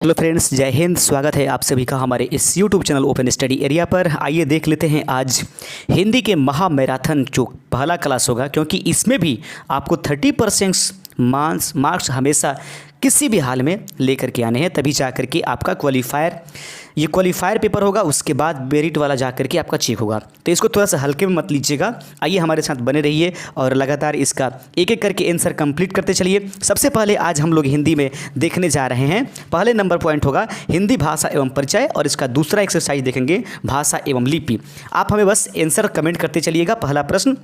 Hello friends, जय हिंद। स्वागत है आप सभी का हमारे इस YouTube channel open study area पर। आइए देख लेते हैं आज हिंदी के महा मैराथन जो पहला क्लास होगा, क्योंकि इसमें भी आपको 30% मार्क्स हमेशा किसी भी हाल में लेकर के आने हैं, तभी जा कर के आपका क्वालिफायर पेपर होगा। उसके बाद मेरिट वाला जा कर के आपका चेक होगा, तो इसको थोड़ा सा हल्के में मत लीजिएगा। आइए हमारे साथ बने रहिए और लगातार इसका एक एक करके आंसर कंप्लीट करते चलिए। सबसे पहले आज हम लोग हिंदी में देखने जा रहे हैं। पहले नंबर पॉइंट होगा हिंदी भाषा एवं परिचय, और इसका दूसरा एक्सरसाइज देखेंगे भाषा एवं लिपि। आप हमें बस आंसर कमेंट करते चलिएगा। पहला प्रश्न,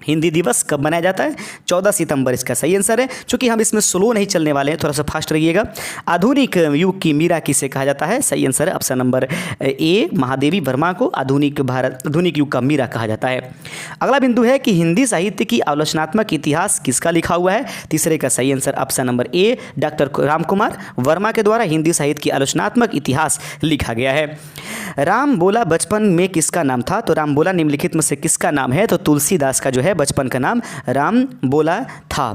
हिंदी दिवस कब मनाया जाता है? 14 सितंबर इसका सही आंसर है। चूंकि हम इसमें स्लो नहीं चलने वाले हैं, थोड़ा सा फास्ट रहिएगा। आधुनिक युग की मीरा किसे कहा जाता है? सही आंसर है ऑप्शन नंबर ए, महादेवी वर्मा को आधुनिक युग का मीरा कहा जाता है। अगला बिंदु है कि हिंदी साहित्य की आलोचनात्मक इतिहास किसका लिखा हुआ है? तीसरे का सही आंसर ऑप्शन नंबर ए, डॉक्टर रामकुमार वर्मा के द्वारा हिंदी साहित्य की आलोचनात्मक इतिहास लिखा गया है। राम बोला बचपन में किसका नाम था? तो राम बोला निम्नलिखित में से किसका नाम है? तो तुलसीदास का जो है बचपन का नाम राम बोला था।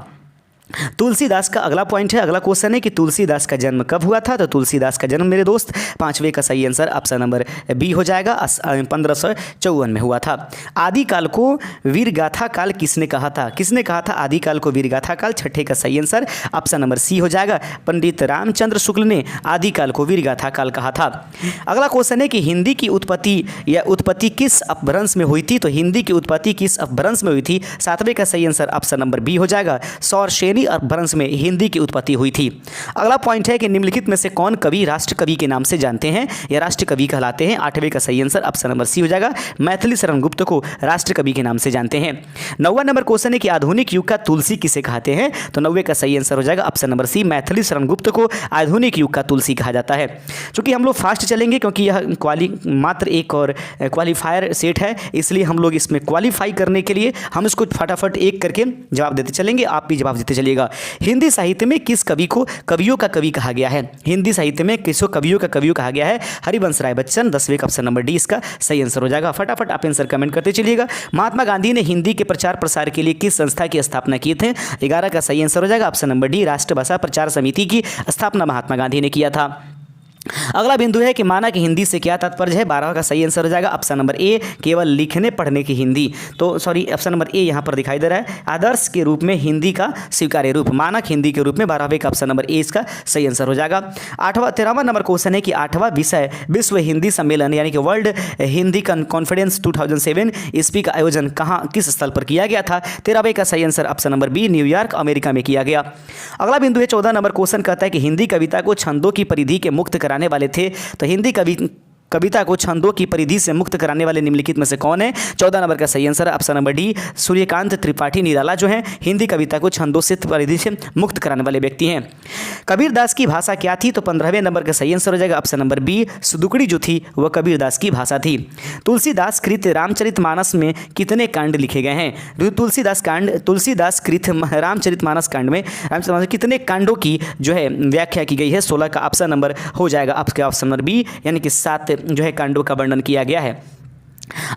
तुलसीदास का अगला पॉइंट है, अगला क्वेश्चन है कि तुलसीदास का जन्म कब हुआ था? तो तुलसीदास का जन्म मेरे दोस्त पांचवें का सही आंसर ऑप्शन नंबर बी हो जाएगा, 1554 में हुआ था। आदिकाल को वीरगाथा काल किसने कहा था? किसने कहा था आदिकाल को वीरगाथा काल? छठे का सही आंसर ऑप्शन नंबर सी हो जाएगा, पंडित रामचंद्र शुक्ल ने आदिकाल को वीरगाथा काल कहा था। अगला क्वेश्चन है कि हिंदी की उत्पत्ति किस अपभ्रंश में हुई थी? तो हिंदी की उत्पत्ति किस अपभ्रंश में हुई थी? सातवें का सही आंसर ऑप्शन नंबर बी हो जाएगा, सौर अपभ्रंश में हिंदी की उत्पत्ति हुई थी। अगला पॉइंट है कि निम्नलिखित में से कौन कवि राष्ट्र कवि के नाम से जानते हैं या राष्ट्र कवि कहलाते हैं? आठवें का सही आंसर ऑप्शन नंबर सी हो जाएगा, मैथिली शरण गुप्त को राष्ट्र कवि के नाम से जानते हैं। 9वां नंबर क्वेश्चन है कि आधुनिक युग का तुलसी किसे कहते हैं? तो 9वें का सही आंसर हो जाएगा option number C, Maithili Sharan Gupt को आधुनिक युग का तुलसी कहा जाता है। चूंकि हम लोग फास्ट चलेंगे, क्योंकि यह मात्र एक और क्वालिफायर सेट है, इसलिए हम लोग इसमें क्वालिफाई करने के लिए हम इसको फटाफट एक करके जवाब देते चलेंगे। आप भी जवाब देते चलिएगा। हिंदी साहित्य में किस कवि को कवियों का कवि कहा गया है? हिंदी साहित्य में किसको कवियों का कवि कहा गया है? हरिवंश राय बच्चन। 10वें का ऑप्शन नंबर डी इसका सही आंसर हो जाएगा। फटाफट आप आंसर कमेंट करते चलिएगा। महात्मा गांधी ने हिंदी के प्रचार प्रसार के लिए किस संस्था की स्थापना की थे? 11 का सही आंसर हो जाएगा ऑप्शन नंबर डी, राष्ट्रभाषा प्रचार समिति की स्थापना महात्मा गांधी ने किया था। अगला बिंदु है कि माना कि हिंदी से क्या तात्पर्य है? 12 का सही आंसर हो जाएगा ऑप्शन नंबर ए, केवल लिखने पढ़ने की हिंदी। तो सॉरी, ऑप्शन नंबर ए यहां पर दिखाई दे रहा है, आदर्श के रूप में हिंदी का स्वीकार्य रूप, मानक हिंदी के रूप में। 12वें का ऑप्शन नंबर ए इसका सही आंसर हो जाएगा। 13वां नंबर क्वेश्चन है कि 8वां विषय विश्व हिंदी सम्मेलन यानी कि वर्ल्ड हिंदी कॉन्फ्रेंस 2007 ईस्वी का आयोजन कहाँ किस स्थल पर किया गया था? 13वें का सही answer option number B, New York America में किया गया। अगला बिंदु है 14 नंबर क्वेश्चन कहता है कि हिंदी कविता को छंदों की परिधि के मुक्त कराने वाले थे। तो हिंदी कविता को छंदों की परिधि से मुक्त कराने वाले निम्नलिखित में से कौन है? 14 नंबर का सही answer option number D, Suryakant Tripathi Nirala जो है हिंदी कविता को छंदों से परिधि से मुक्त कराने वाले व्यक्ति हैं। कबीरदास की भाषा क्या थी? तो 15वें नंबर का सही आंसर हो जाएगा ऑप्शन नंबर बी, सुदुकड़ी जो थी वह कबीरदास की भाषा थी। तुलसीदास कृत रामचरितमानस में कितने कांड लिखे गए हैं? तुलसीदास कृत रामचरितमानस कांड में कितने कांडों की जो है व्याख्या की गई है? 16 का ऑप्शन नंबर हो जाएगा आपका ऑप्शन नंबर बी, यानी कि 7 जो है कांडों का वर्णन किया गया है।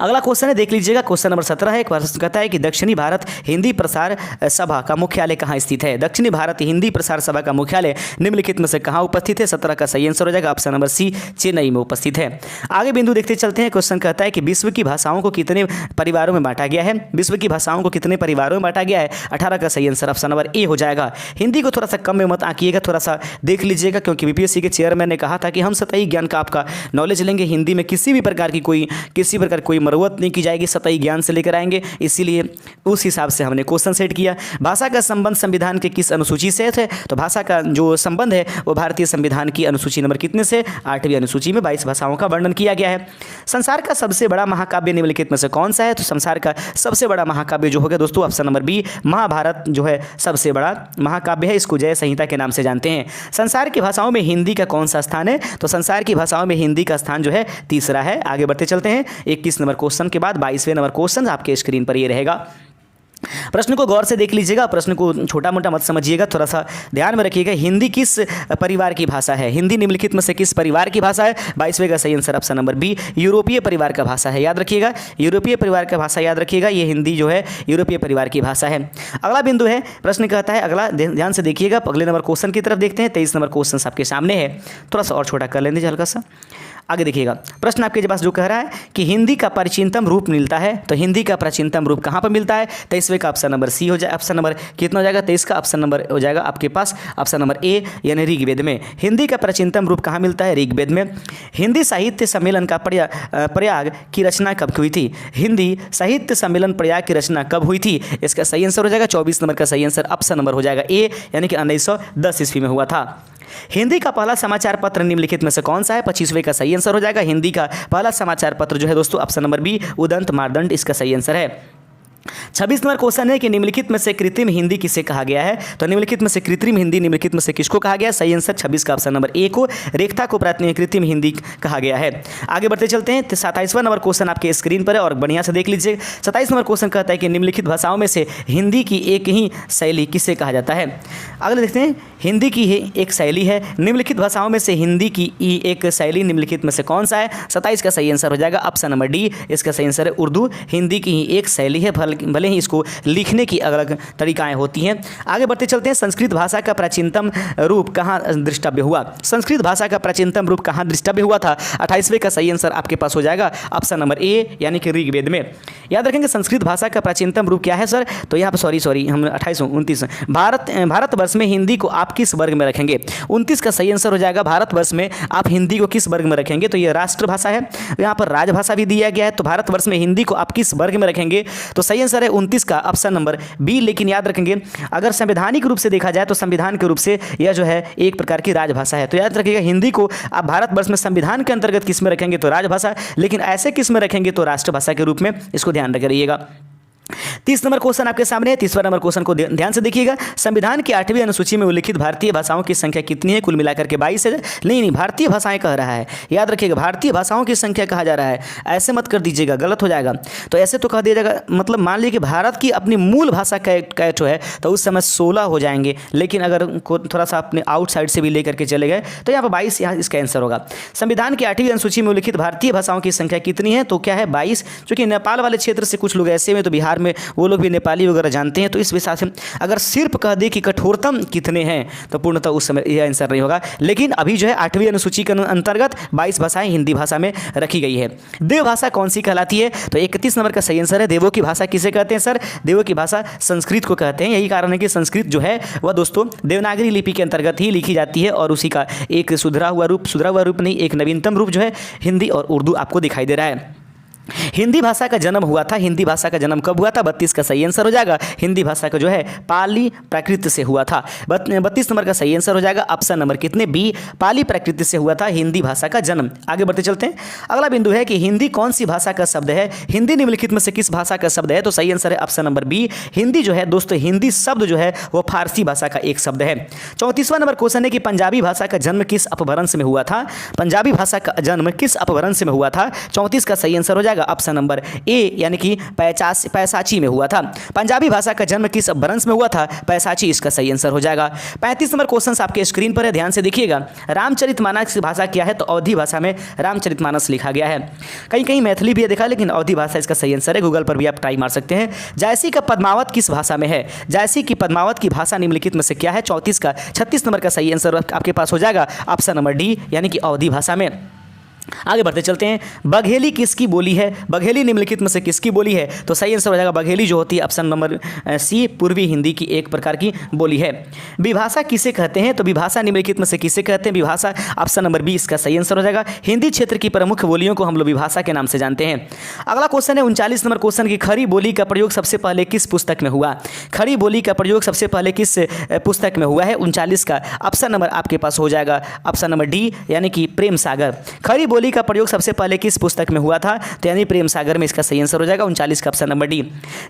अगला क्वेश्चन है, देख लीजिएगा, क्वेश्चन नंबर 17 है। प्रश्न कहता है कि दक्षिणी भारत हिंदी प्रसार सभा का मुख्यालय कहाँ स्थित है? दक्षिणी भारत हिंदी प्रसार सभा का मुख्यालय निम्नलिखित में से कहाँ उपस्थित है? 17 का सही आंसर हो जाएगा ऑप्शन नंबर सी, चेन्नई में उपस्थित है। आगे बिंदु देखते चलते हैं। क्वेश्चन कहता है कि विश्व की भाषाओं को कितने परिवारों में बांटा गया है? विश्व की भाषाओं को कितने परिवारों में बांटा गया है? 18 का सही आंसर ऑप्शन नंबर ए हो जाएगा। हिंदी को थोड़ा सा कम में मत आंकिएगा, थोड़ा सा देख लीजिएगा, क्योंकि बीपीएससी के चेयरमैन ने कहा था कि हम सतही ज्ञान का आपका नॉलेज लेंगे। हिंदी में किसी प्रकार की कोई मरवत नहीं की जाएगी, सतही ज्ञान से लेकर आएंगे, इसीलिए उस हिसाब से हमने क्वेश्चन सेट किया। भाषा का संबंध संविधान के किस अनुसूची से है? तो भाषा का जो संबंध है वो भारतीय संविधान की अनुसूची नंबर कितने से? 8वीं अनुसूची में 22 भाषाओं का वर्णन किया गया है। संसार का सबसे बड़ा महाकाव्य निम्नलिखित में से कौन सा है? तो संसार का सबसे बड़ा महाकाव्य जो होगा दोस्तों ऑप्शन नंबर बी, महाभारत जो है सबसे बड़ा महाकाव्य है। इसको जय संहिता के नाम से जानते हैं। संसार की भाषाओं में हिंदी का कौन सा स्थान है? तो संसार की भाषाओं में हिंदी का स्थान जो है तीसरा है। आगे बढ़ते चलते हैं। 21 नंबर क्वेश्चन के बाद 22वें नंबर क्वेश्चन आपके स्क्रीन पर ये रहेगा। प्रश्न को गौर से देख लीजिएगा, प्रश्न को छोटा मोटा मत समझिएगा, थोड़ा सा ध्यान में रखिएगा। हिंदी किस परिवार की भाषा है? हिंदी निम्नलिखित में से किस परिवार की भाषा है? 22वें का सही आंसर ऑप्शन नंबर बी, यूरोपीय परिवार का भाषा है। याद रखिएगा, यूरोपीय परिवार का भाषा याद रखिएगा, ये हिंदी जो है यूरोपीय परिवार की भाषा है। अगला बिंदु है, प्रश्न कहता है, अगला ध्यान से देखिएगा, अगले नंबर क्वेश्चन की तरफ देखते हैं। 23 नंबर क्वेश्चन आपके सामने है, थोड़ा सा और छोटा कर लेंगे हल्का सा। आगे देखिएगा, प्रश्न आपके पास जो कह रहा है कि हिंदी का प्राचीनतम रूप मिलता है, तो हिंदी का प्राचीनतम रूप कहाँ पर मिलता है? 23वें का ऑप्शन नंबर सी हो जाए, ऑप्शन नंबर कितना हो जाएगा? 23 का ऑप्शन नंबर हो जाएगा आपके पास ऑप्शन नंबर ए, यानी ऋग्वेद में। हिंदी का प्राचीनतम रूप कहाँ मिलता है? ऋग्वेद में। हिंदी साहित्य सम्मेलन का प्रयाग की रचना कब हुई थी? हिंदी साहित्य सम्मेलन प्रयाग की रचना कब हुई थी? इसका सही आंसर हो जाएगा 24 नंबर का सही आंसर ऑप्शन नंबर हो जाएगा ए, यानी कि 1910 ईस्वी में हुआ था। हिंदी का पहला समाचार पत्र निम्नलिखित में से कौन सा है? 25वें का सही आंसर हो जाएगा। हिंदी का पहला समाचार पत्र जो है दोस्तों ऑप्शन नंबर बी, उदंत मार्दंड, इसका सही आंसर है। 26 नंबर क्वेश्चन है कि निम्नलिखित में से कृत्रिम हिंदी किसे कहा गया है? तो निम्नलिखित में से कृत्रिम हिंदी निम्नलिखित में से किसको कहा गया? सही आंसर 26 का ऑप्शन नंबर ए को, रेखता को कृत्रिम हिंदी कहा गया है। आगे बढ़ते चलते हैं, 27वां नंबर क्वेश्चन आपके स्क्रीन पर है और बढ़िया से देख लीजिए। 27 नंबर क्वेश्चन कहता है कि निम्नलिखित भाषाओं में से हिंदी की एक ही शैली किसे कहा जाता है? अगले देखते हैं, हिंदी की एक शैली है, निम्नलिखित भाषाओं में से हिंदी की एक शैली निम्नलिखित में से कौन सा है? 27 का सही आंसर हो जाएगा ऑप्शन नंबर डी, इसका सही आंसर है उर्दू। हिंदी की ही एक शैली है, भले ही इसको लिखने की अलग अलग तरीकाएं होती हैं। आगे बढ़ते चलते हैं, संस्कृत भाषा का प्राचीनतम रूप कहाँ दृष्टव्य हुआ? संस्कृत भाषा का प्राचीनतम रूप कहाँ दृष्टव्य हुआ था? 28वें का सही आंसर आपके पास हो जाएगा ऑप्शन नंबर ए, यानी कि ऋग्वेद में। याद रखेंगे संस्कृत भाषा का प्राचीनतम रूप क्या है सर? तो यहाँ पर सॉरी हम 29 भारतवर्ष में हिंदी को आप किस वर्ग में रखेंगे? 29 का सही आंसर हो जाएगा, भारतवर्ष में आप हिंदी को किस वर्ग में रखेंगे? तो ये राष्ट्रभाषा है, यहाँ पर राजभाषा भी दिया गया है, तो भारतवर्ष में हिंदी को आप किस वर्ग में रखेंगे? तो सही आंसर है 29 का ऑप्शन नंबर बी। लेकिन याद रखेंगे, अगर संवैधानिक रूप से देखा जाए तो संविधान के रूप से यह जो है एक प्रकार की राजभाषा है। तो याद रखिएगा, हिंदी को आप भारतवर्ष में संविधान के अंतर्गत किस में रखेंगे? तो राजभाषा, लेकिन ऐसे किस में रखेंगे? तो राष्ट्रभाषा के रूप में। इसको ध्यान रखिएगा। 30 नंबर क्वेश्चन आपके सामने है। 30वां नंबर क्वेश्चन को ध्यान से देखिएगा। संविधान की 8वीं अनुसूची में उल्लिखित भारतीय भाषाओं की संख्या कितनी है? कुल मिलाकर के 22 है। नहीं, भारतीय भाषाएं कह रहा है, याद रखिएगा, भारतीय भाषाओं की संख्या कहा जा रहा है। ऐसे मत कर दीजिएगा, गलत हो जाएगा। तो ऐसे तो कह दिया जाएगा, मतलब मान लीजिए कि भारत की अपनी मूल भाषा कैट है तो उस समय 16 हो जाएंगे, लेकिन अगर थोड़ा सा अपने आउटसाइड से भी लेकर के चले गए तो यहाँ पर 22 यहाँ इसका आंसर होगा। संविधान की 8वीं अनुसूची में उल्लिखित भारतीय भाषाओं की संख्या कितनी है? तो क्या है? 22। चूंकि नेपाल वाले क्षेत्र से कुछ लोग ऐसे में, तो बिहार में वो लोग भी नेपाली वगैरह जानते हैं, तो इस हिसाब से अगर सिर्फ कह दे कि कठोरतम कितने हैं तो पूर्णतः उस समय यह आंसर नहीं होगा। लेकिन अभी जो है 8वीं अनुसूची के अंतर्गत 22 भाषाएं हिंदी भाषा में रखी गई है। देव भाषा कौन सी कहलाती है? तो 31 नंबर का सही आंसर है, देवों की भाषा किसे कहते हैं सर? देवों की भाषा संस्कृत को कहते हैं। यही कारण है कि संस्कृत जो है वह दोस्तों देवनागरी लिपि के अंतर्गत ही लिखी जाती है और उसी का एक सुधरा हुआ रूप नहीं, एक नवीनतम रूप जो है हिंदी और उर्दू आपको दिखाई दे रहा है। हिंदी भाषा का जन्म हुआ था, हिंदी भाषा का जन्म कब हुआ था? 32 का सही आंसर हो जाएगा। हिंदी भाषा का जो है पाली प्राकृत से हुआ था। 32 नंबर का सही आंसर हो जाएगा ऑप्शन नंबर कितने? बी, पाली प्राकृत से हुआ था हिंदी भाषा का जन्म। आगे बढ़ते चलते हैं। अगला बिंदु है कि हिंदी कौन सी भाषा का शब्द है? हिंदी निम्नलिखित में से किस भाषा का शब्द है? तो सही आंसर है ऑप्शन नंबर बी। हिंदी जो है दोस्तों, हिंदी शब्द जो है वो फारसी भाषा का एक शब्द है। 34वां नंबर क्वेश्चन है कि पंजाबी भाषा का जन्म किस अपभ्रंश में हुआ था? पंजाबी भाषा का जन्म किस अपभ्रंश में हुआ था? 34 का सही आंसर हो जाएगा ऑप्शन नंबर ए, यानी कि पैसाची में हुआ था। पंजाबी भाषा का जन्म किस अपभ्रंश में हुआ था? पैसाची, इसका सही आंसर हो जाएगा। 35 नंबर क्वेश्चन आपके स्क्रीन पर है, ध्यान से देखिएगा। रामचरितमानस की भाषा क्या है? तो अवधी भाषा में रामचरितमानस लिखा गया है। कहीं कहीं मैथिली भी देखा, लेकिन अवधी भाषा इसका सही आंसर है। गूगल पर भी आप ट्राई मार सकते हैं। जायसी का पद्मावत किस भाषा में है? जायसी की पद्मावत की भाषा निम्नलिखित में से क्या है? 36 नंबर का सही आंसर आपके पास हो जाएगा ऑप्शन नंबर डी, यानी कि अवधी भाषा में। आगे बढ़ते चलते हैं। बघेली किसकी बोली है? बघेली निम्नलिखित में से किसकी बोली है? तो सही आंसर हो जाएगा बघेली जो होती है ऑप्शन नंबर सी, पूर्वी हिंदी की एक प्रकार की बोली है। विभाषा किसे कहते हैं? तो विभाषा निम्नलिखित में से किसे कहते हैं? विभाषा ऑप्शन नंबर बी, इसका सही आंसर हो जाएगा। हिंदी क्षेत्र की प्रमुख बोलियों को हम लोग विभाषा के नाम से जानते हैं। अगला क्वेश्चन है 39 नंबर क्वेश्चन की खड़ी बोली का प्रयोग सबसे पहले किस पुस्तक में हुआ? खड़ी बोली का प्रयोग सबसे पहले किस पुस्तक में हुआ है? 39 का ऑप्शन नंबर आपके पास हो जाएगा ऑप्शन नंबर डी, यानी कि प्रेम सागर। खड़ी बोली का प्रयोग सबसे पहले किस पुस्तक में हुआ था? तो यानी प्रेम सागर में इसका सही आंसर हो जाएगा 39 का ऑप्शन नंबर डी।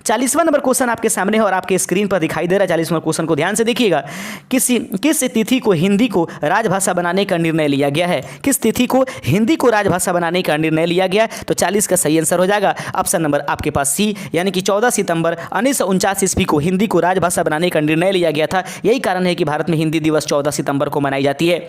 40वां नंबर क्वेश्चन आपके सामने है और आपके स्क्रीन पर दिखाई दे रहा है। 40वां क्वेश्चन को ध्यान से देखिएगा। किस तिथि को हिंदी को राजभाषा बनाने का निर्णय लिया गया है? किस तिथि को हिंदी को राजभाषा बनाने का निर्णय लिया गया है? तो 40 का सही आंसर हो जाएगा ऑप्शन नंबर आपके पास सी, यानी कि 14 सितंबर 1949 ईस्वी को हिंदी को राजभाषा बनाने का निर्णय लिया गया था। यही कारण है कि भारत में हिंदी दिवस 14 सितंबर को मनाई जाती है।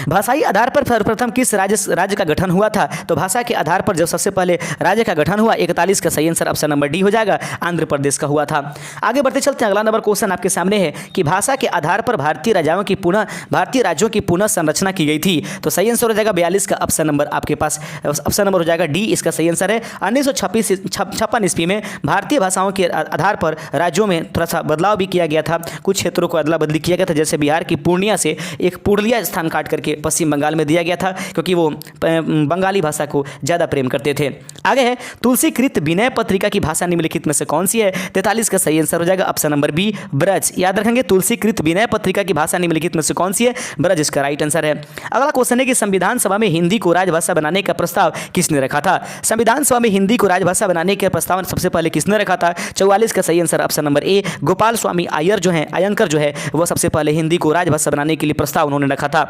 भाषाई आधार पर सर्वप्रथम किस राज्य का गठन हुआ था? तो भाषा के आधार पर जब सबसे पहले राज्य का गठन हुआ 41 का सही आंसर ऑप्शन नंबर डी हो जाएगा, आंध्र प्रदेश का हुआ था। आगे बढ़ते चलते हैं। अगला नंबर क्वेश्चन आपके सामने है कि भाषा के आधार पर भारतीय राज्यों की पुनः संरचना की गई थी। तो सही आंसर हो जाएगा 42 का ऑप्शन नंबर आपके पास ऑप्शन नंबर हो जाएगा डी, इसका सही आंसर है। 1956 ईस्वी में भारतीय भाषाओं के आधार पर राज्यों में थोड़ा सा बदलाव भी किया गया था। कुछ क्षेत्रों को अदला बदली किया गया था, जैसे बिहार की पूर्णिया से एक पूर्णिया स्थान काट करके पश्चिम बंगाल में दिया गया था, क्योंकि वो बंगाली भाषा को ज़्यादा प्रेम करते थे। आगे है तुलसीकृत विनय पत्रिका की भाषा निम्नलिखित में से कौन सी है? 43 का सही आंसर हो जाएगा ऑप्शन नंबर बी, ब्रज। याद रखेंगे, तुलसीकृत विनय पत्रिका की भाषा निम्नलिखित में से कौन सी है? ब्रज इसका राइट आंसर है। अगला क्वेश्चन है कि संविधान सभा में हिंदी को राजभाषा बनाने का प्रस्ताव किसने रखा था? संविधान सभा में हिंदी को राजभाषा बनाने का प्रस्ताव सबसे पहले किसने रखा था? 44 का सही answer option number A, Gopal Swami Ayyangar जो है वो सबसे पहले हिंदी को राजभाषा बनाने के लिए प्रस्ताव उन्होंने रखा था।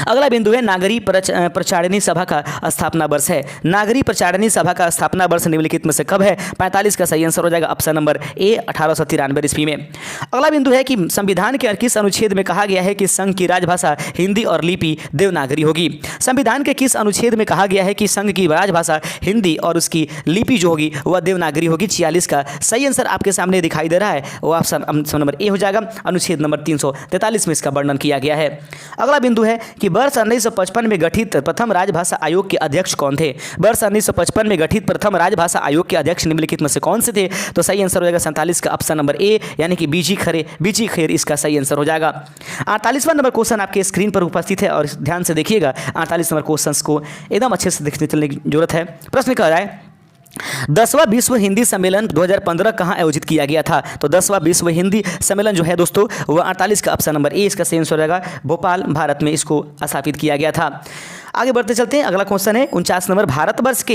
अगला बिंदु है नागरी प्रचारिणी सभा का स्थापना वर्ष है। नागरी प्रचारिणी सभा का स्थापना वर्ष निम्नलिखित में से कब है? 45 का सही आंसर हो जाएगा ऑप्शन नंबर ए, 1893 ईस्वी में। अगला बिंदु है कि संविधान के किस अनुच्छेद में कहा गया है कि संघ की राजभाषा हिंदी और लिपि देवनागरी होगी? संविधान के किस अनुच्छेद में कहा गया है कि संघ की राजभाषा हिंदी और उसकी लिपि जो होगी वह देवनागरी होगी? 46 का सही आंसर आपके सामने दिखाई दे रहा है, वो ऑप्शन नंबर ए हो जाएगा। अनुच्छेद नंबर 343 में इसका वर्णन किया गया है। अगला बिंदु है कि वर्ष 1955 में गठित प्रथम राजभाषा आयोग के अध्यक्ष कौन थे? वर्ष 1955 में गठित प्रथम राजभाषा आयोग के अध्यक्ष निम्नलिखित में से कौन से थे? तो सही आंसर हो जाएगा 47 का ऑप्शन नंबर ए, यानी कि बीजी खेर इसका सही आंसर हो जाएगा। 48वां नंबर क्वेश्चन आपके स्क्रीन पर उपस्थित है और ध्यान से देखिएगा। 48 नंबर क्वेश्चन को एकदम अच्छे से देखने चलने की जरूरत है। प्रश्न कह रहा है 10वां विश्व हिंदी सम्मेलन 2015 कहाँ आयोजित किया गया था? तो 10वां विश्व हिंदी सम्मेलन जो है दोस्तों वह 48 का ऑप्शन नंबर ए इसका सही आंसर हो जाएगा, भोपाल भारत में इसको स्थापित किया गया था। आगे बढ़ते चलते हैं। अगला क्वेश्चन है 49 नंबर, भारतवर्ष के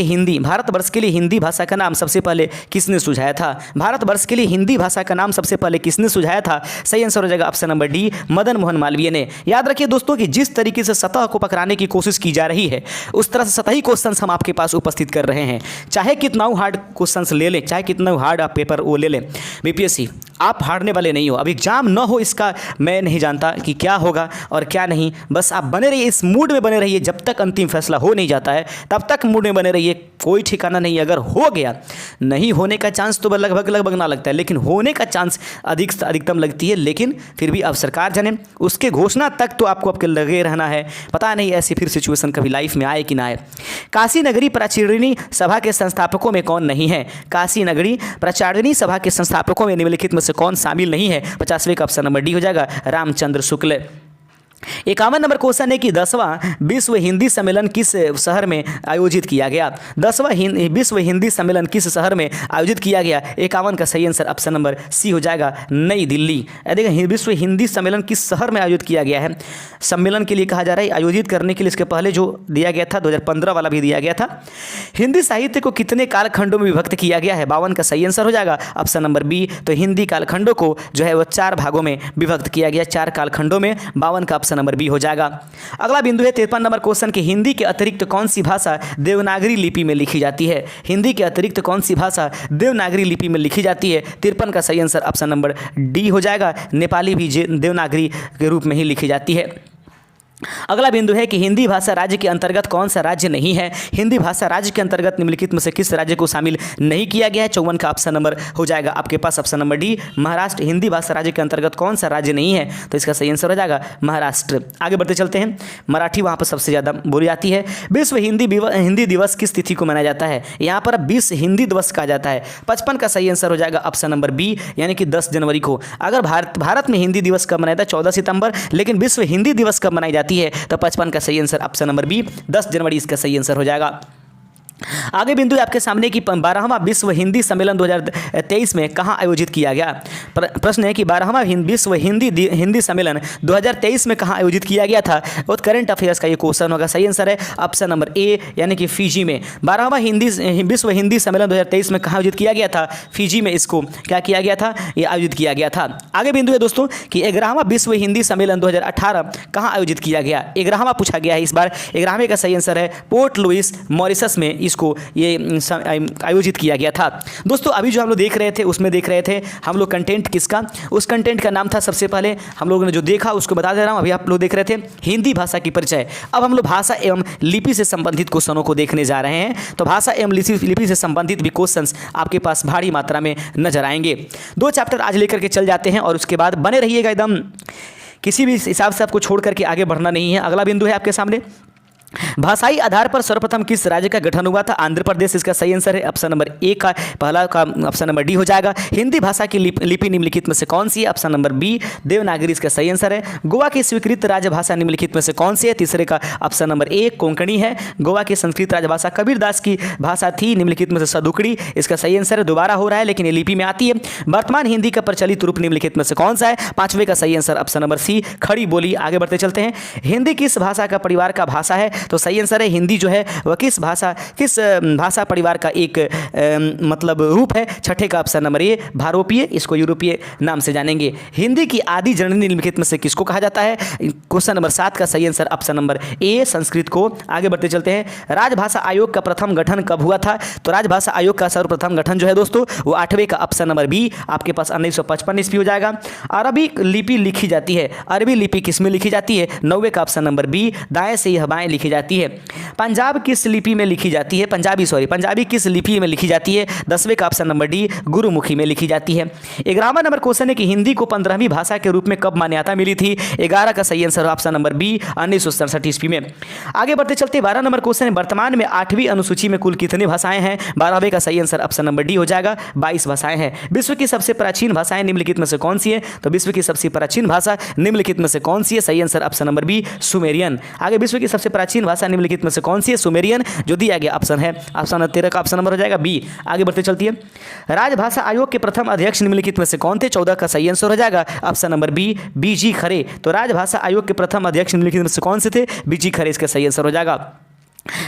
लिए हिंदी भाषा का नाम सबसे पहले किसने सुझाया था? भारतवर्ष के लिए हिंदी भाषा का नाम सबसे पहले किसने सुझाया था? सही आंसर हो जाएगा option number D, Madan Mohan Malviya ने। याद रखिए दोस्तों कि जिस तरीके से सतह को पकड़ाने की कोशिश की जा रही है उस तरह से सतही क्वेश्चन हम आपके पास उपस्थित कर रहे हैं। चाहे कितना हार्ड क्वेश्चन ले लें, चाहे कितना हार्ड आप पेपर वो ले लें, बीपीएससी आप हारने वाले नहीं हो। अब एग्जाम न हो इसका मैं नहीं जानता कि क्या होगा और क्या नहीं, बस आप बने रहिए, इस मूड में बने रहिए। जब तक अंतिम फैसला हो नहीं जाता है तब तक मूड में बने रहिए, कोई ठिकाना नहीं। अगर हो गया, नहीं होने का चांस तो लगभग ना लगता है, लेकिन होने का चांस अधिकतम लगती है। लेकिन फिर भी अब सरकार जाने, उसके घोषणा तक तो आपको आपके लगे रहना है। पता नहीं ऐसी फिर सिचुएशन कभी लाइफ में आए कि ना आए। काशी नगरी प्रचारिणी सभा के संस्थापकों में कौन नहीं है? काशी नगरी प्रचारिणी सभा के संस्थापकों में निम्नलिखित में से कौन शामिल नहीं है? 50वें का ऑप्शन नंबर डी हो जाएगा, रामचंद्र शुक्ल। 51 नंबर क्वेश्चन है कि 10वां विश्व हिंदी सम्मेलन किस शहर में आयोजित किया गया? 10वां विश्व हिंदी सम्मेलन किस शहर में आयोजित किया गया? 51 का सही आंसर ऑप्शन नंबर सी हो जाएगा, नई दिल्ली। देखिए विश्व हिंदी सम्मेलन किस शहर में आयोजित किया गया है? सम्मेलन के लिए कहा जा रहा है आयोजित करने के लिए, इसके पहले जो दिया गया था 2015 वाला भी दिया गया था। हिंदी साहित्य को कितने कालखंडों में विभक्त किया गया है? 52 का सही आंसर हो जाएगा ऑप्शन नंबर बी। तो हिंदी कालखंडों को जो है वो 4 भागों में विभक्त किया गया, 4 कालखंडों में। 52 का ऑप्शन नंबर बी हो जाएगा। अगला बिंदु है 53 नंबर क्वेश्चन की हिंदी के अतिरिक्त कौन सी भाषा देवनागरी लिपि में लिखी जाती है? हिंदी के अतिरिक्त कौन सी भाषा देवनागरी लिपि में लिखी जाती है? 53 का सही आंसर ऑप्शन नंबर डी हो जाएगा, नेपाली भी देवनागरी के रूप में ही लिखी जाती है। अगला बिंदु है कि हिंदी भाषा राज्य के अंतर्गत कौन सा राज्य नहीं है? हिंदी भाषा राज्य के अंतर्गत निम्नलिखित में से किस राज्य को शामिल नहीं किया गया है? 54 का ऑप्शन नंबर हो जाएगा आपके पास option number D, Maharashtra. Hindi भाषा राज्य के अंतर्गत कौन सा राज्य नहीं है? तो इसका सही आंसर हो जाएगा महाराष्ट्र। आगे बढ़ते चलते हैं। मराठी वहाँ पर सबसे ज़्यादा बोली जाती है। विश्व हिंदी दिवस किस तिथि को मनाया जाता है? यहाँ पर विश्व हिंदी दिवस कहा जाता है। 55 का सही आंसर हो जाएगा ऑप्शन नंबर बी, यानी कि 10 जनवरी को। अगर भारत में हिंदी दिवस कब मनाया जाता है? 14 सितंबर। लेकिन विश्व हिंदी दिवस कब मनाई जाती है? तो 55 का सही आंसर ऑप्शन नंबर बी, 10 जनवरी इसका सही आंसर हो जाएगा। आगे बिंदु है आपके सामने कि 12वां विश्व हिंदी सम्मेलन 2023 में कहाँ आयोजित किया गया। प्रश्न है कि 12वां विश्व हिंदी सम्मेलन 2023 में कहाँ आयोजित किया गया था। और करंट अफेयर्स का ये क्वेश्चन होगा। सही आंसर है ऑप्शन नंबर ए यानी कि फिजी में। 12वां विश्व हिंदी सम्मेलन 2023 में कहाँ आयोजित किया गया था। फिजी में इसको क्या किया गया था, ये आयोजित किया गया था। आगे बिंदु है दोस्तों कि 11वां विश्व हिंदी सम्मेलन 2018 कहाँ आयोजित किया गया। 11वां पूछा गया है इस बार। 11वें का सही आंसर है पोर्ट लुइस मॉरिशस में इसको ये आयोजित किया गया था। दोस्तों अभी जो हम लोग देख रहे थे उसमें देख रहे थे हम लोग कंटेंट किसका, उस कंटेंट का नाम था सबसे पहले हम लोगों ने जो देखा उसको बता दे रहा हूं। अभी आप लोग देख रहे थे हिंदी भाषा की परिचय। अब हम लोग भाषा एवं लिपि से संबंधित क्वेश्चनों को देखने जा रहे हैं। तो भाषा एवं लिपि से संबंधित भी क्वेश्चंस आपके पास भारी मात्रा में नजर आएंगे। 2 चैप्टर आज लेकर के चल जाते हैं और उसके बाद बने रहिएगा एकदम, किसी भी हिसाब से आपको छोड़ करके आगे बढ़ना नहीं है। अगला बिंदु है आपके सामने, भाषाई आधार पर सर्वप्रथम किस राज्य का गठन हुआ था। आंध्र प्रदेश इसका सही आंसर है। ऑप्शन नंबर ए का पहला का ऑप्शन नंबर डी हो जाएगा। हिंदी भाषा की लिपि निम्नलिखित में से कौन सी है। ऑप्शन नंबर बी देवनागरी इसका सही आंसर है। गोवा की स्वीकृत राजभाषा निम्नलिखित में से कौन सी है। तीसरे का ऑप्शन नंबर ए कोंकणी है। गोवा की संस्कृत राजभाषा कबीरदास की भाषा थी निम्नलिखित में से सदुकड़ी इसका सही आंसर है। दोबारा हो रहा है लेकिन ये लिपि में आती है। वर्तमान हिंदी का प्रचलित रूप निम्नलिखित में से कौन सा है। 5वें का सही आंसर ऑप्शन नंबर सी खड़ी बोली। आगे बढ़ते चलते हैं। हिंदी किस भाषा का परिवार का भाषा है। तो सही आंसर है हिंदी जो है वह किस भाषा परिवार का एक मतलब रूप है। छठे का ऑप्शन नंबर ए भारोपीय, इसको यूरोपीय नाम से जानेंगे। हिंदी की आदि जननी निम्नलिखित में से किसको कहा जाता है। क्वेश्चन नंबर 7 का सही आंसर ऑप्शन नंबर ए संस्कृत को। आगे बढ़ते चलते हैं। राजभाषा आयोग का प्रथम गठन कब हुआ था। तो राजभाषा आयोग का सर्वप्रथम गठन जो है दोस्तों वो 8वें का ऑप्शन नंबर बी आपके पास 1955 ईस्वी हो जाएगा। अरबी लिपि लिखी जाती है। अरबी लिपि किस में लिखी जाती है। 9वें का ऑप्शन नंबर बी दाएं से यह बाएं लिखी जाती है। पंजाब किस लिपि में लिखी जाती है। पंजाबी किस लिपि में लिखी जाती है। 10वें का ऑप्शन नंबर डी गुरुमुखी में लिखी जाती है। 11वां नंबर क्वेश्चन है कि हिंदी को 15वीं भाषा के रूप में कब मान्यता मिली थी। 11 का सही आंसर ऑप्शन नंबर बी 1967 ईस्वी में। आगे बढ़ते चलते 12 नंबर क्वेश्चन है वर्तमान में 8वीं अनुसूची में कुल कितनी भाषाएं हैं। 12वें का सही आंसर ऑप्शन नंबर डी हो जाएगा 22 भाषाएं हैं। विश्व की सबसे प्राचीन भाषाएं निम्नलिखित में से कौन सी है। तो विश्व की सबसे प्राचीन भाषा निम्नलिखित में से कौन सी है। सही answer option number B Sumerian. आगे विश्व की सबसे प्राचीन भाषा निम्नलिखित में से कौन सी है। सुमेरियन जो दिया गया ऑप्शन है ऑप्शन 13 का ऑप्शन नंबर हो जाएगा बी। आगे बढ़ते चलती है। राजभाषा आयोग के प्रथम अध्यक्ष निम्नलिखित में से कौन थे। 14 का सही आंसर हो जाएगा ऑप्शन नंबर बी बीजी खरे। तो राजभाषा आयोग के प्रथम अध्यक्ष निम्नलिखित में से कौन से थे। बीजी खरे इसका सही आंसर हो जाएगा।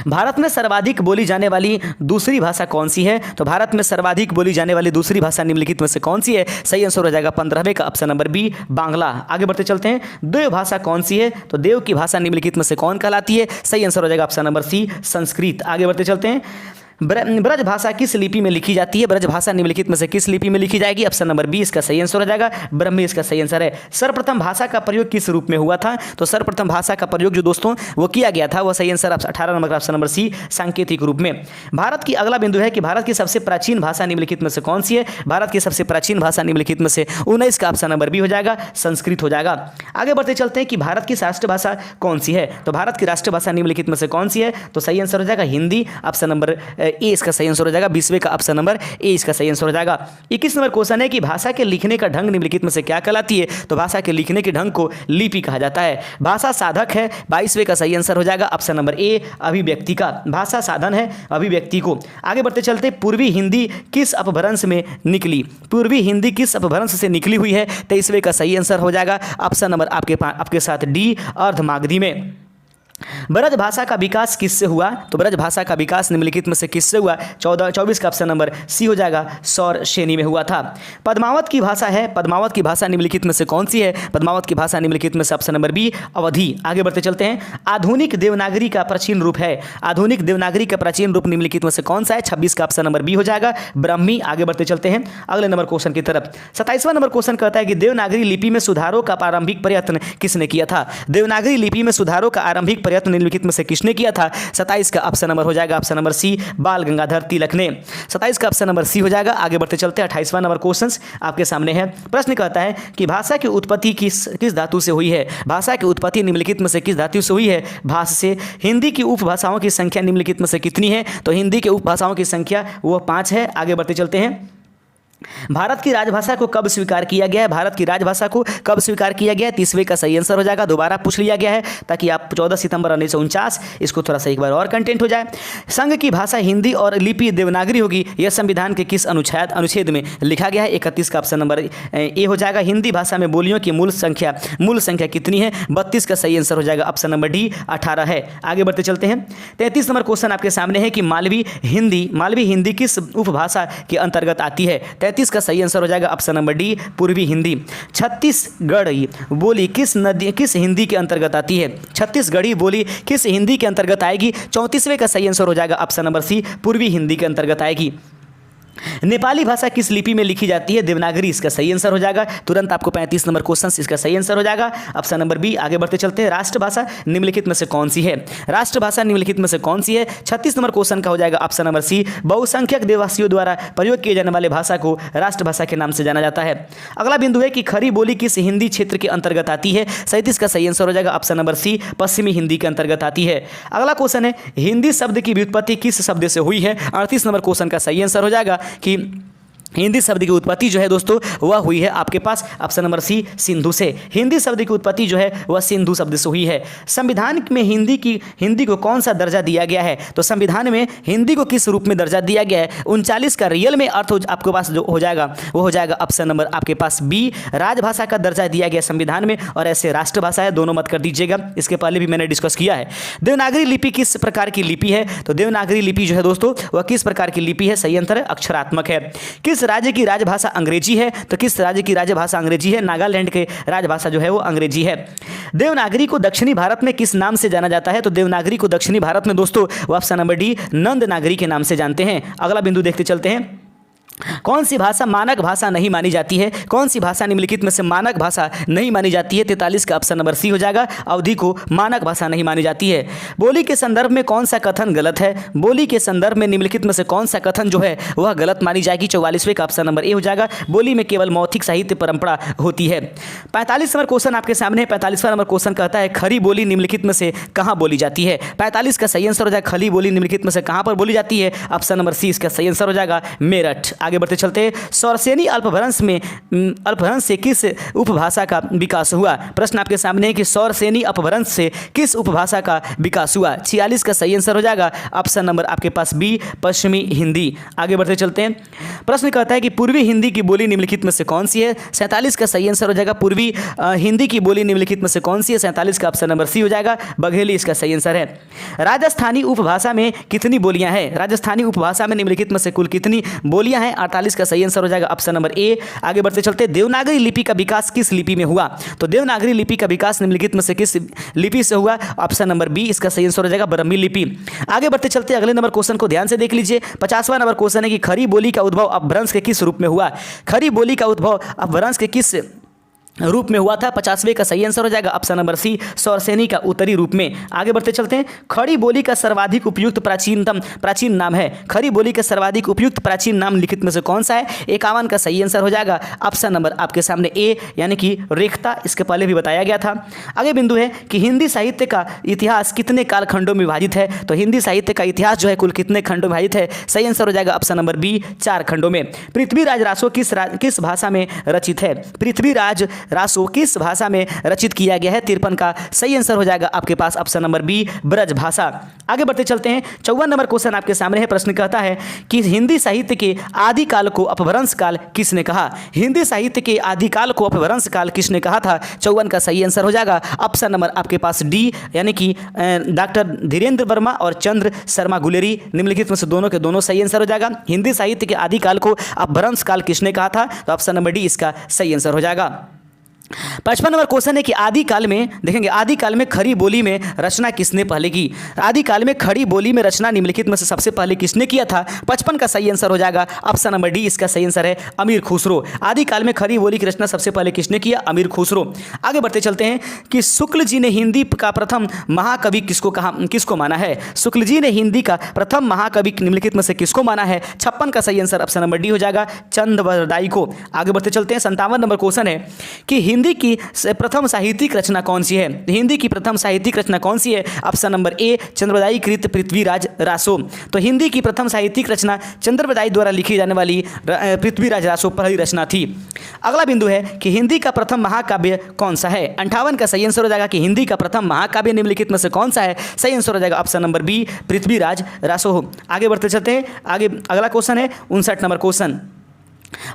भारत में सर्वाधिक बोली जाने वाली दूसरी भाषा कौन सी है। तो भारत में सर्वाधिक बोली जाने वाली दूसरी भाषा निम्नलिखित में से कौन सी है। सही आंसर हो जाएगा 15वें का ऑप्शन नंबर बी बांग्ला। आगे बढ़ते चलते हैं। देव भाषा कौन सी है। तो देव की भाषा निम्नलिखित में से कौन कहलाती है। सही आंसर हो जाएगा ऑप्शन नंबर सी संस्कृत। आगे बढ़ते चलते हैं। ब्रज भाषा किस लिपि में लिखी जाती है। ब्रज भाषा निम्नलिखित में से किस लिपि में लिखी जाएगी। ऑप्शन नंबर बी इसका सही आंसर हो जाएगा ब्रह्मी इसका सही आंसर है। सर्वप्रथम भाषा का प्रयोग किस रूप में हुआ था। तो सर्वप्रथम भाषा का प्रयोग जो दोस्तों वो किया गया था वो सही आंसर 18 नंबर का ऑप्शन नंबर सी सांकेतिक रूप में। भारत की अगला बिंदु है कि भारत की सबसे प्राचीन भाषा निम्नलिखित में से कौन सी है। भारत की सबसे प्राचीन भाषा निम्नलिखित में से 19 का ऑप्शन नंबर बी हो जाएगा संस्कृत हो जाएगा। आगे बढ़ते चलते हैं कि भारत की राष्ट्रभाषा कौन सी है। तो भारत की राष्ट्रभाषा निम्नलिखित में से कौन सी है। तो सही आंसर हो जाएगा हिंदी ऑप्शन नंबर ए इसका सही आंसर हो जाएगा। 20वें का ऑप्शन नंबर ए इसका सही आंसर हो जाएगा। 21 नंबर क्वेश्चन है कि भाषा के लिखने का ढंग निम्नलिखित में से क्या कहलाती है। तो भाषा के लिखने के ढंग को लिपि कहा जाता है। भाषा साधक है। 22वें का सही आंसर हो जाएगा ऑप्शन नंबर ए अभिव्यक्ति का। भाषा साधन है अभिव्यक्ति को। आगे बढ़ते चलते पूर्वी हिंदी किस अपभ्रंश में निकली। पूर्वी हिंदी किस अपभ्रंश से निकली हुई है। 23वें का सही आंसर हो जाएगा ऑप्शन नंबर आपके साथ डी अर्धमागधी में। ब्रज भाषा का विकास किससे हुआ। तो ब्रज भाषा का विकास निम्नलिखित में से किससे हुआ। 24 का ऑप्शन नंबर सी हो जाएगा सौर श्रेणी में हुआ था। पद्मावत की भाषा है। पद्मावत की भाषा निम्नलिखित में से कौन सी है। पद्मावत की भाषा निम्नलिखित में से ऑप्शन नंबर बी अवधि। आगे बढ़ते चलते हैं। आधुनिक देवनागरी का प्राचीन रूप है। आधुनिक देवनागरी का प्राचीन रूप निम्नलिखित में से कौन सा है। 26 का ऑप्शन नंबर बी हो जाएगा ब्राह्मी। आगे बढ़ते चलते हैं अगले नंबर क्वेश्चन की तरफ। 27वां नंबर क्वेश्चन कहता है कि देवनागरी लिपि में सुधारों का प्रारंभिक प्रयत्न किसने किया था। देवनागरी लिपि में सुधारों का आरंभिक प्रयत्न निम्नलिखित में से किसने किया था। 27 का ऑप्शन नंबर हो जाएगा ऑप्शन नंबर सी बाल गंगाधर तिलक ने। 27 का ऑप्शन नंबर सी हो जाएगा। आगे बढ़ते चलते हैं 28वां नंबर क्वेश्चन आपके सामने है। प्रश्न कहता है कि भाषा की उत्पत्ति किस धातु से हुई है। भाषा की उत्पत्ति निम्नलिखित में से किस धातु से हुई है। भाष से। हिंदी की उपभाषाओं की संख्या निम्नलिखित में से कितनी है। तो हिंदी के उपभाषाओं की संख्या वो 5 है। आगे बढ़ते चलते हैं। भारत की राजभाषा को कब स्वीकार किया गया है? भारत की राजभाषा को कब स्वीकार किया गया है? 30वें का सही आंसर हो जाएगा। दोबारा पूछ लिया गया है ताकि आप 14 सितंबर 1949 इसको थोड़ा सा एक बार और कंटेंट हो जाए। संघ की भाषा हिंदी और लिपि देवनागरी होगी, यह संविधान के किस अनुच्छेद में लिखा गया है? 31 का ऑप्शन नंबर ए हो जाएगा। हिंदी भाषा में बोलियों की मूल संख्या कितनी है? 32 का सही आंसर हो जाएगा। ऑप्शन नंबर डी 18 है। आगे बढ़ते चलते हैं। 33 नंबर क्वेश्चन आपके सामने है कि मालवी हिंदी किस उपभाषा के अंतर्गत आती है? 33 का सही आंसर हो जाएगा। ऑप्शन नंबर डी पूर्वी हिंदी। छत्तीसगढ़ी बोली किस हिंदी के अंतर्गत आती है? छत्तीसगढ़ी बोली किस हिंदी के अंतर्गत आएगी? 34वें का सही आंसर हो जाएगा। ऑप्शन नंबर सी पूर्वी हिंदी के अंतर्गत आएगी। नेपाली भाषा किस लिपि में लिखी जाती है? देवनागरी इसका सही आंसर हो जाएगा। तुरंत आपको 35 नंबर क्वेश्चन इसका सही आंसर हो जाएगा। Option number B. आगे बढ़ते चलते हैं। राष्ट्रभाषा निम्नलिखित में से कौन सी है? राष्ट्रभाषा निम्नलिखित में से कौन सी है? 36 नंबर क्वेश्चन का हो जाएगा ऑप्शन नंबर सी। बहुसंख्यक देशवासियों द्वारा प्रयोग किए जाने वाले भाषा को राष्ट्रभाषा के नाम से जाना जाता है। अगला बिंदु है कि खड़ी बोली किस हिंदी क्षेत्र के अंतर्गत आती है? 37 का सही आंसर हो जाएगा। ऑप्शन नंबर सी पश्चिमी हिंदी के अंतर्गत आती है। अगला क्वेश्चन है हिंदी शब्द की व्युत्पत्ति किस शब्द से हुई है? 38 नंबर क्वेश्चन का सही आंसर हो जाएगा कि हिंदी शब्द की उत्पत्ति जो है दोस्तों वह हुई है आपके पास ऑप्शन नंबर सी सिंधु से। हिंदी शब्द की उत्पत्ति जो है वह सिंधु शब्द से हुई है। संविधान में हिंदी को कौन सा दर्जा दिया गया है? तो संविधान में हिंदी को किस रूप में दर्जा दिया गया है? 39 का रियल में अर्थ आपके पास जो हो जाएगा वो हो जाएगा ऑप्शन नंबर आपके पास बी। राजभाषा का दर्जा दिया गया संविधान में और ऐसे राष्ट्रभाषा है, दोनों मत कर दीजिएगा। इसके पहले भी मैंने डिस्कस किया है। देवनागरी लिपि किस प्रकार की लिपि है? तो देवनागरी लिपि जो है दोस्तों वह किस प्रकार की लिपि है? सही आंसर है अक्षरात्मक है। किस राज्य की राजभाषा अंग्रेजी है? तो किस राज्य की राजभाषा अंग्रेजी है? नागालैंड के राजभाषा जो है वो अंग्रेजी है। देवनागरी को दक्षिणी भारत में किस नाम से जाना जाता है? तो देवनागरी को दक्षिणी भारत में दोस्तों वो ऑप्शन नंबर डी नंद नागरी के नाम से जानते हैं। अगला बिंदु देखते चलते हैं। कौन सी भाषा मानक भाषा नहीं मानी जाती है? कौन सी भाषा निम्नलिखित में से मानक भाषा नहीं मानी जाती है? 43 का ऑप्शन नंबर सी हो जाएगा। अवधि को मानक भाषा नहीं मानी जाती है। बोली के संदर्भ में कौन सा कथन गलत है? बोली के संदर्भ में निम्नलिखित में से कौन सा कथन जो है वह गलत मानी जाएगी? 44वें का ऑप्शन नंबर ए हो जाएगा। बोली में केवल मौखिक साहित्य परंपरा होती है। 45 नंबर क्वेश्चन आपके सामने है। 45वां नंबर क्वेश्चन कहता है खड़ी बोली निम्नलिखित में से कहाँ बोली जाती है? 45 का सही आंसर हो जाएगा खड़ी बोली निम्नलिखित में से कहाँ पर बोली जाती है? ऑप्शन नंबर सी इसका सही आंसर हो जाएगा मेरठ। आगे बढ़ते चलते हैं। सौरसेनी अपभ्रंश से किस उपभाषा का विकास हुआ? प्रश्न आपके सामने है कि सौरसेनी अपभ्रंश से किस उपभाषा का विकास हुआ? 46 का सही आंसर हो जाएगा ऑप्शन नंबर आपके पास बी पश्चिमी हिंदी। आगे बढ़ते चलते हैं। प्रश्न कहता है कि पूर्वी हिंदी की बोली निम्नलिखित में से कौन सी है? 47 का सही आंसर हो जाएगा पूर्वी हिंदी की बोली निम्नलिखित में से कौन सी है? 47 का ऑप्शन नंबर सी हो जाएगा बघेली इसका सही आंसर है। राजस्थानी उपभाषा में कितनी बोलियां हैं? राजस्थानी उपभाषा में निम्नलिखित में से कुल कितनी बोलियां हैं? 48 का सही आंसर हो जाएगा ऑप्शन नंबर ए। आगे बढ़ते चलते देवनागरी लिपि का विकास किस लिपि में हुआ? तो देवनागरी लिपि का विकास निम्नलिखित में से किस लिपि से हुआ? ऑप्शन नंबर बी इसका सही आंसर हो जाएगा ब्राह्मी लिपि। आगे बढ़ते चलते अगले नंबर क्वेश्चन को ध्यान से देख लीजिए। 50वां नंबर क्वेश्चन है कि खड़ी बोली का उद्भव अपभ्रंश के किस रूप में हुआ? खड़ी बोली का उद्भव अपभ्रंश के किस रूप में हुआ था? 50वें का सही आंसर हो जाएगा ऑप्शन नंबर सी सौरसेनी का उत्तरी रूप में। आगे बढ़ते चलते हैं। खड़ी बोली का सर्वाधिक उपयुक्त प्राचीन नाम है। खड़ी बोली का सर्वाधिक उपयुक्त प्राचीन नाम लिखित में से कौन सा है? 51 का सही आंसर हो जाएगा ऑप्शन नंबर आपके सामने ए यानी कि रेखता। इसके पहले भी बताया गया था। आगे बिंदु है कि हिंदी साहित्य का इतिहास कितने कालखंडों में विभाजित है? तो हिंदी साहित्य का इतिहास जो है कुल कितने खंडों में विभाजित है? सही आंसर हो जाएगा ऑप्शन नंबर बी 4 खंडों में। पृथ्वीराज रासो किस भाषा में रचित है? पृथ्वीराज रासो किस भाषा में रचित किया गया है? 53 का सही आंसर हो जाएगा आपके पास ऑप्शन नंबर बी ब्रज भाषा। आगे बढ़ते चलते हैं। 54 नंबर क्वेश्चन आपके सामने है। प्रश्न कहता है कि हिंदी साहित्य के आदि काल को अपभ्रंश काल किसने कहा? हिंदी साहित्य के आदि काल को अपभ्रंश काल किसने कहा था? 54 का सही आंसर हो जाएगा ऑप्शन नंबर आपके पास डी यानी कि डॉक्टर धीरेन्द्र वर्मा और चंद्र शर्मा गुलेरी। निम्नलिखित में से दोनों के दोनों सही आंसर हो जाएगा। हिंदी साहित्य के आदि काल को अपभ्रंश काल किसने कहा था? तो ऑप्शन नंबर डी इसका सही आंसर हो जाएगा। 55 नंबर क्वेश्चन है कि आदि काल में देखेंगे आदि काल में खड़ी बोली में रचना किसने पहले की? आदि काल में खड़ी बोली में रचना निम्नलिखित में से सबसे पहले किसने किया था? 55 का सही आंसर हो जाएगा ऑप्शन नंबर डी इसका सही आंसर है अमीर खुसरो। आदि काल में खड़ी बोली की रचना सबसे पहले किसने किया? अमीर खुसरो। आगे बढ़ते चलते हैं कि शुक्ल जी ने हिंदी का प्रथम महाकवि किसको माना है? शुक्ल जी ने हिंदी का प्रथम महाकवि निम्नलिखित में से किसको माना है? 56 का सही आंसर ऑप्शन नंबर डी हो जाएगा चंद्रवरदाई को। आगे बढ़ते चलते हैं। 57 नंबर क्वेश्चन है कि हिंदी की प्रथम साहित्यिक रचना कौन सी है? हिंदी की प्रथम साहित्यिक रचना कौन सी है? ऑप्शन नंबर ए चंद्रबरदाई कृत पृथ्वीराज रासो। तो हिंदी की प्रथम साहित्यिक रचना चंद्रबरदाई द्वारा लिखी जाने वाली पृथ्वीराज रासो पहली रचना थी। अगला बिंदु है कि हिंदी का प्रथम महाकाव्य कौन सा है? 58 का सही आंसर हो जाएगा कि हिंदी का प्रथम महाकाव्य निम्नलिखित में से कौन सा है? सही आंसर हो जाएगा option number B Prithviraj Raso. आगे बढ़ते चलते हैं। आगे अगला क्वेश्चन है 59 नंबर क्वेश्चन।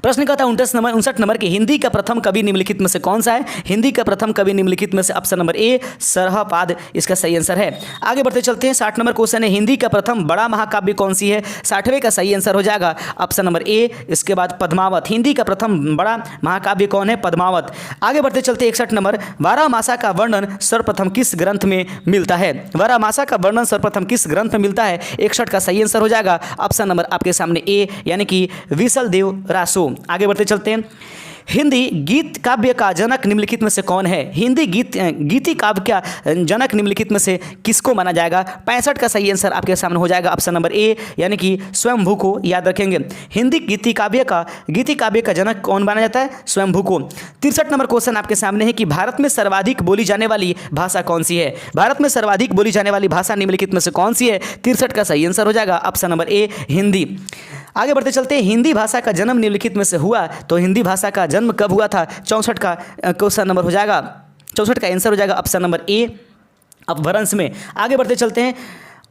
प्रश्न कहता है 59 नंबर की हिंदी का प्रथम कवि निम्नलिखित में से कौन सा है? हिंदी का प्रथम कवि निम्नलिखित में से ऑप्शन नंबर ए सरहपाद इसका सही आंसर है। आगे बढ़ते चलते हैं। 60 नंबर क्वेश्चन है हिंदी का प्रथम बड़ा महाकाव्य कौन सी है? 60वें का सही आंसर हो जाएगा ऑप्शन नंबर ए। इसके बाद पद्मावत। हिंदी का प्रथम बड़ा महाकाव्य कौन है? पद्मावत। आगे बढ़ते चलते 61 नंबर बारहमासा का वर्णन सर्वप्रथम किस ग्रंथ में मिलता है? बारहमासा का वर्णन सर्वप्रथम किस ग्रंथ में मिलता है? 61 का सही आंसर हो जाएगा ऑप्शन नंबर आपके सामने ए यानी कि विशलदेव रासो। आगे बढ़ते चलते हैं। हिंदी गीत काव्य का जनक निम्नलिखित में से कौन है? हिंदी गीति काव्य का जनक निम्नलिखित में से किसको माना जाएगा? 65 का सही आंसर आपके सामने हो जाएगा ऑप्शन नंबर ए यानी कि स्वयंभू को याद रखेंगे। हिंदी गीति काव्य का जनक कौन माना जाता है? स्वयंभू को। 63 नंबर क्वेश्चन आपके सामने है कि भारत में सर्वाधिक बोली जाने वाली भाषा कौन सी है? भारत में सर्वाधिक बोली जाने वाली भाषा निम्नलिखित में से कौन सी है? 63 का सही आंसर हो जाएगा ऑप्शन नंबर ए हिंदी। आगे बढ़ते चलते हैं। हिंदी भाषा का जन्म निम्नलिखित में से हुआ, तो हिंदी भाषा का जन्म कब हुआ था? 64 का क्वेश्चन नंबर हो जाएगा, 64 का आंसर हो जाएगा ऑप्शन नंबर ए अपभ्रंश में। आगे बढ़ते चलते हैं।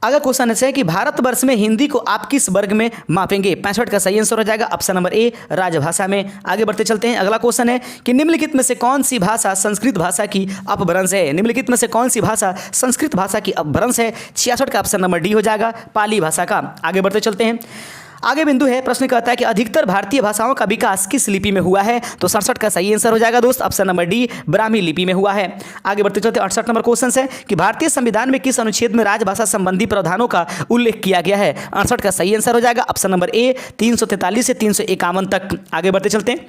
अगला क्वेश्चन ऐसे है कि भारतवर्ष में हिंदी को आप किस वर्ग में मापेंगे? 65 का सही आंसर हो जाएगा ऑप्शन नंबर ए राजभाषा में। आगे बढ़ते चलते हैं। अगला क्वेश्चन है कि निम्नलिखित में से कौन सी भाषा संस्कृत भाषा की अपभ्रंश है? निम्नलिखित में से कौन सी भाषा संस्कृत भाषा की अपभ्रंश है? 66 का ऑप्शन नंबर डी हो जाएगा पाली भाषा का। आगे बढ़ते चलते हैं। आगे बिंदु है, प्रश्न कहता है कि अधिकतर भारतीय भाषाओं का विकास किस लिपि में हुआ है? तो 67 का सही आंसर हो जाएगा दोस्त ऑप्शन नंबर डी ब्राह्मी लिपि में हुआ है। आगे बढ़ते चलते 68 नंबर क्वेश्चन है कि भारतीय संविधान में किस अनुच्छेद में राजभाषा संबंधी प्रावधानों का उल्लेख किया गया है? 68 का सही आंसर हो जाएगा ऑप्शन नंबर ए 343 से 351 तक। आगे बढ़ते चलते हैं।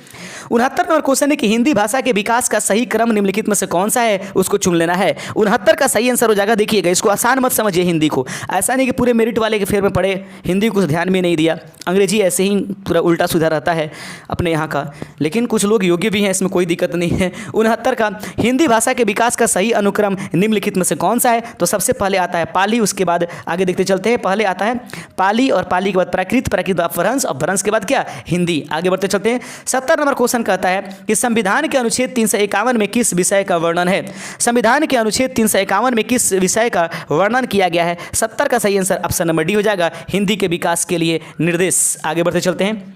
69 नंबर क्वेश्चन है कि हिंदी भाषा के विकास का सही क्रम निम्नलिखित में से कौन सा है? उसको चुन लेना है। 69 का सही आंसर हो जाएगा। देखिएगा, इसको आसान मत समझिए हिंदी को, ऐसा नहीं कि पूरे मेरिट वाले के फेर में पढ़े, हिंदी को ध्यान में नहीं दिया, अंग्रेजी ऐसे ही पूरा उल्टा सीधा रहता है अपने यहाँ का, लेकिन कुछ लोग योग्य भी हैं, इसमें कोई दिक्कत नहीं है। 69 का हिंदी भाषा के विकास का सही अनुक्रम निम्नलिखित में से कौन सा है? तो सबसे पहले आता है पाली, उसके बाद आगे देखते चलते हैं। पहले आता है पाली और पाली के बाद प्राकृत, प्राकृत अपभ्रंश, अपभ्रंश के बाद क्या? हिंदी। आगे बढ़ते चलते हैं। 70 नंबर क्वेश्चन कहता है कि संविधान के अनुच्छेद 351 में किस विषय का वर्णन है? संविधान के अनुच्छेद 351 में किस विषय का वर्णन किया गया है? 70 का सही आंसर ऑप्शन नंबर डी हो जाएगा हिंदी के विकास के लिए निर्देश। आगे बढ़ते चलते हैं।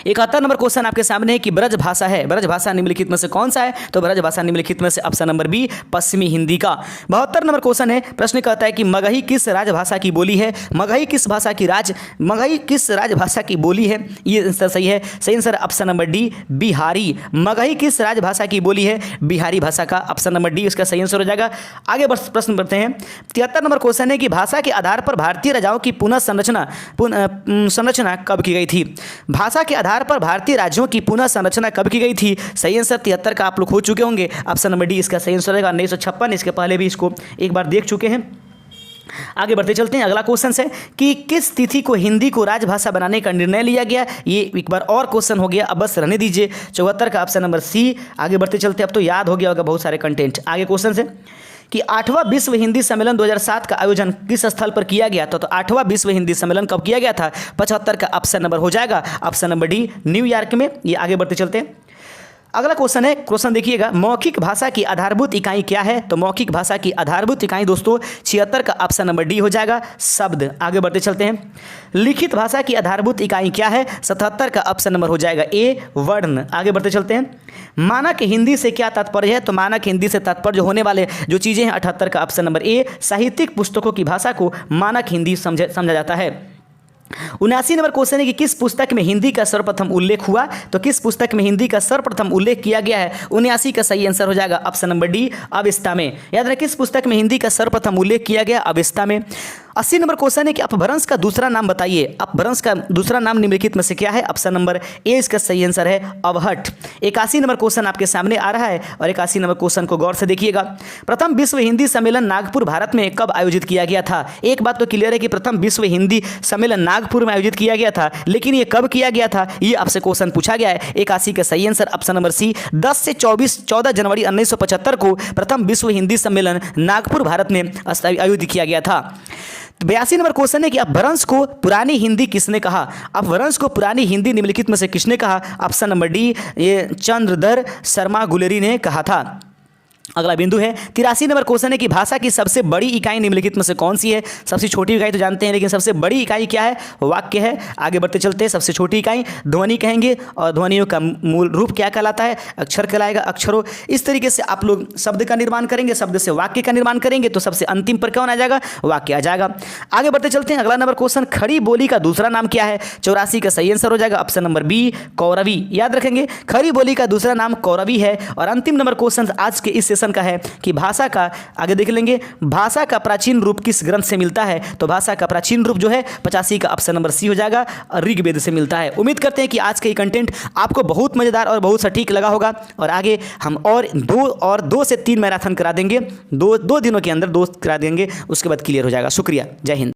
71 नंबर क्वेश्चन आपके सामने है कि ब्रज भाषा है, ब्रज भाषा निम्नलिखित में से कौन सा है? तो ब्रज भाषा निम्नलिखित में से ऑप्शन नंबर बी पश्चिमी हिंदी का। 72 नंबर क्वेश्चन है, प्रश्न कहता है कि मगही किस राजभाषा की बोली है? मगही किस राजभाषा की बोली है? ये आंसर सही है। सही answer option number D Bihari. Magahi किस राजभाषा की बोली है? बिहारी भाषा का। ऑप्शन नंबर डी इसका सही आंसर हो जाएगा। आगे प्रश्न बढ़ते हैं। 73 नंबर क्वेश्चन है कि भाषा के आधार पर भारतीय राजाओं की पुनः संरचना कब की गई थी? भाषा के आधार पर भारतीय राज्यों की पुनः संरचना कब की गई थी? सही आंसर 73 का आप लोग हो चुके होंगे, ऑप्शन नंबर डी इसका सही आंसर रहेगा 1956। इसके पहले भी इसको एक बार देख चुके हैं। आगे बढ़ते चलते हैं। अगला क्वेश्चन है कि किस तिथि को हिंदी को राजभाषा बनाने का निर्णय लिया गया? ये एक बार और क्वेश्चन हो गया, अब बस रहने दीजिए। 74 का ऑप्शन नंबर सी। आगे बढ़ते चलते हैं, अब तो याद हो गया होगा बहुत सारे कंटेंट। आगे क्वेश्चन है कि 8वां विश्व हिंदी सम्मेलन 2007 का आयोजन किस स्थल पर किया गया था? तो 8वां विश्व हिंदी सम्मेलन कब किया गया था? 75 का ऑप्शन नंबर हो जाएगा ऑप्शन नंबर डी न्यूयॉर्क में। ये आगे बढ़ते चलते हैं। अगला क्वेश्चन है, क्वेश्चन देखिएगा, मौखिक भाषा की आधारभूत इकाई क्या है? तो मौखिक भाषा की आधारभूत इकाई दोस्तों 76 का ऑप्शन नंबर डी हो जाएगा शब्द। आगे बढ़ते चलते हैं। लिखित भाषा की आधारभूत इकाई क्या है? 77 का ऑप्शन नंबर हो जाएगा ए वर्ण। आगे बढ़ते चलते हैं। मानक हिंदी से क्या तात्पर्य है? तो मानक हिंदी से तात्पर्य होने वाले जो चीज़ें हैं 78 का ऑप्शन नंबर ए साहित्यिक पुस्तकों की भाषा को मानक हिंदी समझा जाता है। 79 नंबर क्वेश्चन है कि किस पुस्तक में हिंदी का सर्वप्रथम उल्लेख हुआ? तो किस पुस्तक में हिंदी का सर्वप्रथम उल्लेख किया गया है? 79 का सही आंसर हो जाएगा ऑप्शन नंबर डी अवेस्ता में। याद रखें, किस पुस्तक में हिंदी का सर्वप्रथम उल्लेख किया गया? अवेस्ता में। 80 नंबर क्वेश्चन है कि अपभ्रंश का दूसरा नाम बताइए। अपभ्रंश का दूसरा नाम निम्नलिखित में से क्या है? ऑप्शन नंबर ए इसका सही आंसर है अवहट। 81 नंबर क्वेश्चन आपके सामने आ रहा है और 81 नंबर क्वेश्चन को गौर से देखिएगा। प्रथम विश्व हिंदी सम्मेलन नागपुर भारत में कब आयोजित किया गया था? एक बात तो क्लियर है कि प्रथम विश्व हिंदी सम्मेलन नागपुर में आयोजित किया गया था, लेकिन ये कब किया गया था ये आपसे क्वेश्चन पूछा गया है। 81 का सही आंसर ऑप्शन नंबर सी 10 से 14 जनवरी 1975 को प्रथम विश्व हिंदी सम्मेलन नागपुर भारत में आयोजित किया गया था। 82 नंबर क्वेश्चन है कि अपभ्रंश को पुरानी हिंदी किसने कहा? अपभ्रंश को पुरानी हिंदी निम्नलिखित में से किसने कहा? ऑप्शन नंबर डी ये चंद्रधर शर्मा गुलेरी ने कहा था। अगला बिंदु है 83 नंबर क्वेश्चन है कि भाषा की सबसे बड़ी इकाई निम्नलिखित में से कौन सी है? सबसे छोटी इकाई तो जानते हैं, लेकिन सबसे बड़ी इकाई क्या है? वाक्य है। आगे बढ़ते चलते हैं। सबसे छोटी इकाई ध्वनि कहेंगे और ध्वनियों का मूल रूप क्या कहलाता है? अक्षर कहलाएगा। अक्षरों इस तरीके से आप लोग शब्द का निर्माण करेंगे, शब्द से वाक्य का निर्माण करेंगे तो सबसे अंतिम पर कौन आ जाएगा? वाक्य आ जाएगा। आगे बढ़ते चलते हैं। अगला नंबर क्वेश्चन खड़ी बोली का दूसरा नाम क्या है? 84 का सही आंसर हो जाएगा ऑप्शन नंबर बी कौरवी। याद रखेंगे खड़ी बोली का दूसरा नाम कौरवी है। और अंतिम नंबर क्वेश्चन आज के इस सेशन का है कि भाषा का, आगे देख लेंगे, भाषा का प्राचीन रूप किस ग्रंथ से मिलता है? तो भाषा का प्राचीन रूप जो है 85 का ऑप्शन नंबर सी हो जाएगा, ऋग्वेद से मिलता है। उम्मीद करते हैं कि आज का ये कंटेंट आपको बहुत मजेदार और बहुत सटीक लगा होगा और आगे हम और दो से तीन मैराथन करा देंगे। दो दिनों के अंदर 2 करा देंगे, उसके बाद क्लियर हो जाएगा। शुक्रिया, जय हिंद।